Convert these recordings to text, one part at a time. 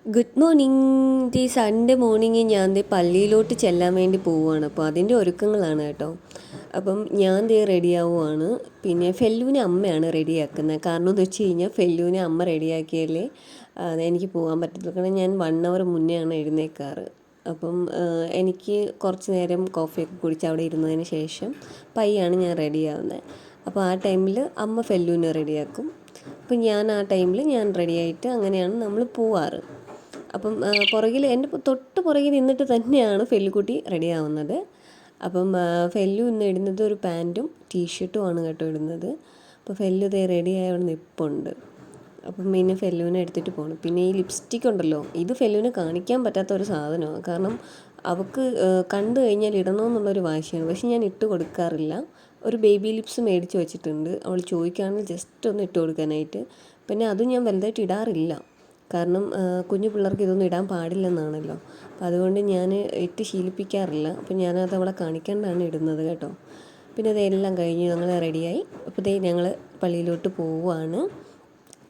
Good morning. ഈ Sunday morning ഞാൻ ദേ പള്ളിയിലോട്ട് ചെല്ലാൻ വേണ്ടി പോവുകയാണ്. അപ്പോൾ അതിൻ്റെ ഒരുക്കങ്ങളാണ് കേട്ടോ. അപ്പം ഞാൻ ദേ റെഡിയാവുകയാണ്. പിന്നെ ഫെല്ലുവിനെ അമ്മയാണ് റെഡിയാക്കുന്നത്. കാരണം എന്ന് വെച്ച് കഴിഞ്ഞാൽ ഫെല്ലുവിനെ അമ്മ റെഡിയാക്കിയാലേ എനിക്ക് പോകാൻ പറ്റത്തുള്ളൂ. കാരണം ഞാൻ 1 അവർ മുന്നെയാണ് എഴുന്നേൽക്കാറ്. അപ്പം എനിക്ക് കുറച്ച് നേരം കോഫിയൊക്കെ കുടിച്ച് അവിടെ ഇരുന്നതിന് ശേഷം പയ്യാണ് ഞാൻ റെഡിയാവുന്നത്. അപ്പോൾ ആ ടൈമിൽ അമ്മ ഫെല്ലുവിനെ റെഡിയാക്കും. അപ്പം ഞാൻ ആ ടൈമിൽ ഞാൻ റെഡിയായിട്ട് അങ്ങനെയാണ് നമ്മൾ പോവാറ്. അപ്പം പുറകിൽ എൻ്റെ തൊട്ട് പുറകിൽ നിന്നിട്ട് തന്നെയാണ് ഫെല്ലുക്കുട്ടി റെഡിയാവുന്നത്. അപ്പം ഫെല്ലു ഇന്ന് ഇടുന്നത് ഒരു പാൻറ്റും ടീഷർട്ടും ആണ് കേട്ടോ ഇടുന്നത്. അപ്പോൾ ഫെല്ലു ഇതേ റെഡി ആയവിടെ നിൽപ്പുണ്ട്. അപ്പം പിന്നെ ഫെല്ലുവിനെ എടുത്തിട്ട് പോകണം. പിന്നെ ഈ ലിപ്സ്റ്റിക് ഉണ്ടല്ലോ, ഇത് ഫെല്ലുവിനെ കാണിക്കാൻ പറ്റാത്ത ഒരു സാധനമാണ്. കാരണം അവൾക്ക് കണ്ടു കഴിഞ്ഞാൽ ഇടണമെന്നുള്ളൊരു വാശിയാണ്. പക്ഷെ ഞാൻ ഇട്ട് കൊടുക്കാറില്ല. ഒരു ബേബി ലിപ്സ് മേടിച്ച് വെച്ചിട്ടുണ്ട്. അവൾ ചോദിക്കുകയാണെങ്കിൽ ജസ്റ്റ് ഒന്ന് ഇട്ട് കൊടുക്കാനായിട്ട്. പിന്നെ അതും ഞാൻ വലുതായിട്ട് ഇടാറില്ല. കാരണം കുഞ്ഞു പിള്ളേർക്ക് ഇതൊന്നും ഇടാൻ പാടില്ലെന്നാണല്ലോ. അപ്പം അതുകൊണ്ട് ഞാൻ ഇട്ട് ശീലിപ്പിക്കാറില്ല. അപ്പം ഞാനത് അവളെ കാണിക്കാണ്ടാണ് ഇടുന്നത് കേട്ടോ. പിന്നെ അതെല്ലാം കഴിഞ്ഞ് ഞങ്ങൾ റെഡിയായി. അപ്പോൾ ഞങ്ങൾ പള്ളിയിലോട്ട് പോവുകയാണ്.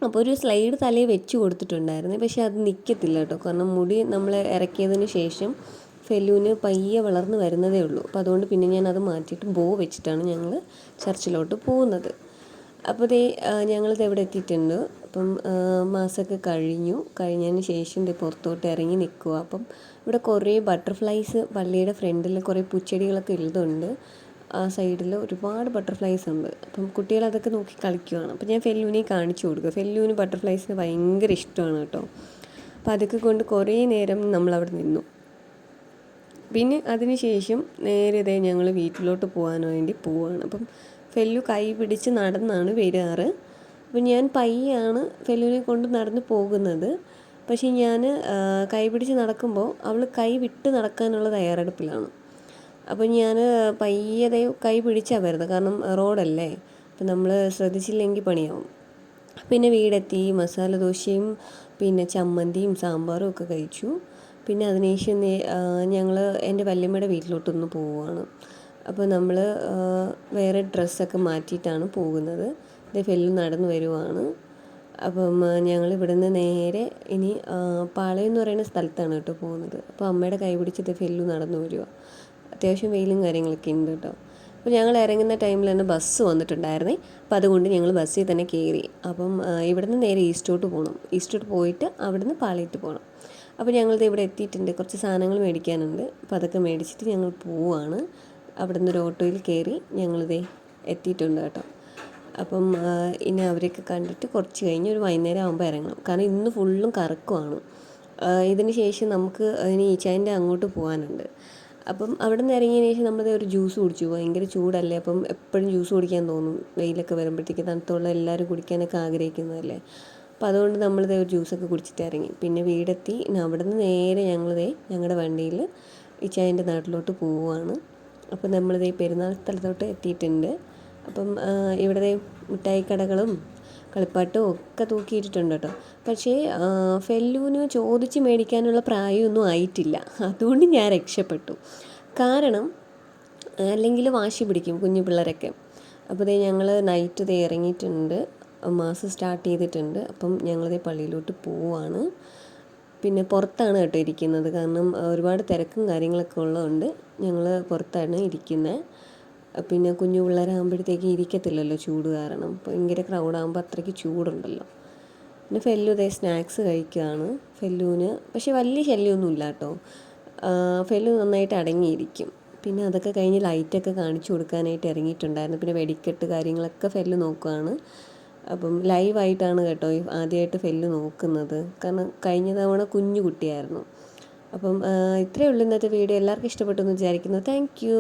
അപ്പോൾ ഒരു സ്ലൈഡ് തലയിൽ വെച്ച് കൊടുത്തിട്ടുണ്ടായിരുന്നു. പക്ഷേ അത് നിൽക്കത്തില്ല കേട്ടോ. കാരണം മുടി നമ്മൾ ഇറക്കിയതിന് ശേഷം ഫെല്ലുവിന് പയ്യെ വളർന്ന് വരുന്നതേ ഉള്ളൂ. അപ്പോൾ അതുകൊണ്ട് പിന്നെ ഞാനത് മാറ്റിയിട്ട് ബോ വെച്ചിട്ടാണ് ഞങ്ങൾ ചർച്ചിലോട്ട് പോകുന്നത്. അപ്പോൾ ഞങ്ങളിത് എവിടെ എത്തിയിട്ടുണ്ട്. അപ്പം മാസമൊക്കെ കഴിഞ്ഞതിന് ശേഷം പുറത്തോട്ട് ഇറങ്ങി നിൽക്കുക. അപ്പം ഇവിടെ കുറേ ബട്ടർഫ്ലൈസ് പള്ളിയുടെ ഫ്രണ്ടിൽ കുറേ പൂച്ചെടികളൊക്കെ ഉള്ളതുണ്ട്. ആ സൈഡിൽ ഒരുപാട് ബട്ടർഫ്ലൈസ് ഉണ്ട്. അപ്പം കുട്ടികളതൊക്കെ നോക്കി കളിക്കുകയാണ്. അപ്പം ഞാൻ ഫെല്ലുവിനെ കാണിച്ചു കൊടുക്കുക. ഫെല്ലുവിന് ബട്ടർഫ്ലൈസിന് ഭയങ്കര ഇഷ്ടമാണ് കേട്ടോ. അപ്പോൾ അതൊക്കെ കൊണ്ട് കുറേ നേരം നമ്മളവിടെ നിന്നു. പിന്നെ അതിന് ശേഷം നേരെ ഞങ്ങൾ വീട്ടിലോട്ട് പോകാൻ വേണ്ടി പോവുകയാണ്. അപ്പം ഫെല്ലു കൈ പിടിച്ച് നടന്നാണ് വരാറ്. അപ്പം ഞാൻ പയ്യാണ് ഫെല്ലുവിനെ കൊണ്ട് നടന്ന് പോകുന്നത്. പക്ഷേ ഞാൻ കൈ പിടിച്ച് നടക്കുമ്പോൾ അവൾ കൈ വിട്ട് നടക്കാനുള്ള തയ്യാറെടുപ്പിലാണ്. അപ്പം ഞാൻ പയ്യതെ കൈ പിടിച്ചാണ് വരുന്നത്. കാരണം റോഡല്ലേ, അപ്പം നമ്മൾ ശ്രദ്ധിച്ചില്ലെങ്കിൽ പണിയാവും. പിന്നെ വീടെത്തി മസാല ദോശയും പിന്നെ ചമ്മന്തിയും സാമ്പാറും ഒക്കെ കഴിച്ചു. പിന്നെ അതിനുശേഷം ഞങ്ങൾ എൻ്റെ വല്യമ്മയുടെ വീട്ടിലോട്ടൊന്ന് പോവുകയാണ്. അപ്പോൾ നമ്മൾ വേറെ ഡ്രസ്സൊക്കെ മാറ്റിയിട്ടാണ് പോകുന്നത്. ഫെല്ലു നടന്നു വരുവാണ്. അപ്പം ഞങ്ങൾ ഇവിടുന്ന് നേരെ ഇനി പാളയം എന്ന് പറയുന്ന സ്ഥലത്താണ് കേട്ടോ പോകുന്നത്. അപ്പോൾ അമ്മയുടെ കൈ പിടിച്ചിട്ട് ഫെല്ലു നടന്നു വരിക. അത്യാവശ്യം വെയിലും കാര്യങ്ങളൊക്കെ ഉണ്ട് കേട്ടോ. അപ്പോൾ ഞങ്ങൾ ഇറങ്ങുന്ന ടൈമിൽ തന്നെ ബസ് വന്നിട്ടുണ്ടായിരുന്നേ. അപ്പോൾ അതുകൊണ്ട് ഞങ്ങൾ ബസ്സിൽ തന്നെ കയറി. അപ്പം ഇവിടുന്ന് നേരെ ഈസ്റ്റോട്ട് പോകണം. ഈസ്റ്റോട്ട് പോയിട്ട് അവിടുന്ന് പാളയത്ത് പോകണം. അപ്പോൾ ഞങ്ങളിത് ഇവിടെ എത്തിയിട്ടുണ്ട്. കുറച്ച് സാധനങ്ങൾ മേടിക്കാനുണ്ട്. അപ്പോൾ അതൊക്കെ മേടിച്ചിട്ട് ഞങ്ങൾ പോവുകയാണ്. അവിടുന്ന് ഒരു ഓട്ടോയിൽ കയറി ഞങ്ങളിതേ എത്തിയിട്ടുണ്ട് കേട്ടോ. അപ്പം ഇനി അവരെയൊക്കെ കണ്ടിട്ട് കുറച്ച് കഴിഞ്ഞ് ഒരു വൈകുന്നേരം ആകുമ്പോൾ ഇറങ്ങണം. കാരണം ഇന്ന് ഫുള്ളും കറക്കമാണ്. ഇതിന് ശേഷം നമുക്ക് ഇനി ഈച്ചാൻ്റെ അങ്ങോട്ട് പോകാനുണ്ട്. അപ്പം അവിടെ നിന്ന് ഇറങ്ങിയതിന് ശേഷം നമ്മളത് ഒരു ജ്യൂസ് കുടിച്ചു. ഭയങ്കര ചൂടല്ലേ, അപ്പം എപ്പോഴും ജ്യൂസ് കുടിക്കാൻ തോന്നും. വെയിലൊക്കെ വരുമ്പോഴത്തേക്ക് തണുത്തുള്ള എല്ലാവരും കുടിക്കാനൊക്കെ ആഗ്രഹിക്കുന്നതല്ലേ. അപ്പം അതുകൊണ്ട് നമ്മളിത് ഒരു ജ്യൂസൊക്കെ കുടിച്ചിട്ട് ഇറങ്ങി. പിന്നെ വീടെത്തി. അവിടെ നിന്ന് നേരെ ഞങ്ങളുടെ വണ്ടിയിൽ ഇച്ചായൻ്റെ നാട്ടിലോട്ട് പോവുകയാണ്. അപ്പം നമ്മളിത് പെരുന്നാൾ സ്ഥലത്തോട്ട് എത്തിയിട്ടുണ്ട്. അപ്പം ഇവിടെ മിഠായി കടകളും കളിപ്പാട്ടും ഒക്കെ തൂക്കിയിട്ടിട്ടുണ്ട് കേട്ടോ. പക്ഷേ ഫെല്ലുവിന് ചോദിച്ച് മേടിക്കാനുള്ള പ്രായമൊന്നും ആയിട്ടില്ല. അതുകൊണ്ട് ഞാൻ രക്ഷപ്പെട്ടു. കാരണം അല്ലെങ്കിൽ വാശി പിടിക്കും കുഞ്ഞു പിള്ളേരൊക്കെ. അപ്പോൾ ഞങ്ങൾ നൈറ്റ് ഇറങ്ങിയിട്ടുണ്ട്. മാസം സ്റ്റാർട്ട് ചെയ്തിട്ടുണ്ട്. അപ്പം ഞങ്ങളിത് പള്ളിയിലോട്ട് പോവുകയാണ്. പിന്നെ പുറത്താണ് കേട്ടോ ഇരിക്കുന്നത്. കാരണം ഒരുപാട് തിരക്കും കാര്യങ്ങളൊക്കെ ഉള്ളതുകൊണ്ട് ഞങ്ങൾ പുറത്താണ് ഇരിക്കുന്നത്. പിന്നെ കുഞ്ഞു പിള്ളേരാകുമ്പോഴത്തേക്ക് ഇരിക്കത്തില്ലല്ലോ ചൂട് കാരണം. ഭയങ്കര ക്രൗഡാകുമ്പോൾ അത്രയ്ക്ക് ചൂടുണ്ടല്ലോ. പിന്നെ ഫെല്ലു സ്നാക്സ് കഴിക്കുകയാണ്. ഫെല്ലുവിന് പക്ഷേ വലിയ ശല്യമൊന്നുമില്ല കേട്ടോ. ഫെല്ലു നന്നായിട്ട് അടങ്ങിയിരിക്കും. പിന്നെ അതൊക്കെ കഴിഞ്ഞ് ലൈറ്റൊക്കെ കാണിച്ചു കൊടുക്കാനായിട്ട് ഇറങ്ങിയിട്ടുണ്ടായിരുന്നു. പിന്നെ വെടിക്കെട്ട് കാര്യങ്ങളൊക്കെ ഫെല്ലു നോക്കുകയാണ്. അപ്പം ലൈവായിട്ടാണ് കേട്ടോ ആദ്യമായിട്ട് ഫെല്ലു നോക്കുന്നത്. കാരണം കഴിഞ്ഞ തവണ കുഞ്ഞു കുട്ടിയായിരുന്നു. അപ്പം ഇത്രയേ ഉള്ളൂ ഇന്നത്തെ വീഡിയോ. എല്ലാവർക്കും ഇഷ്ടപ്പെട്ടു എന്ന് വിചാരിക്കുന്നു. Thank you.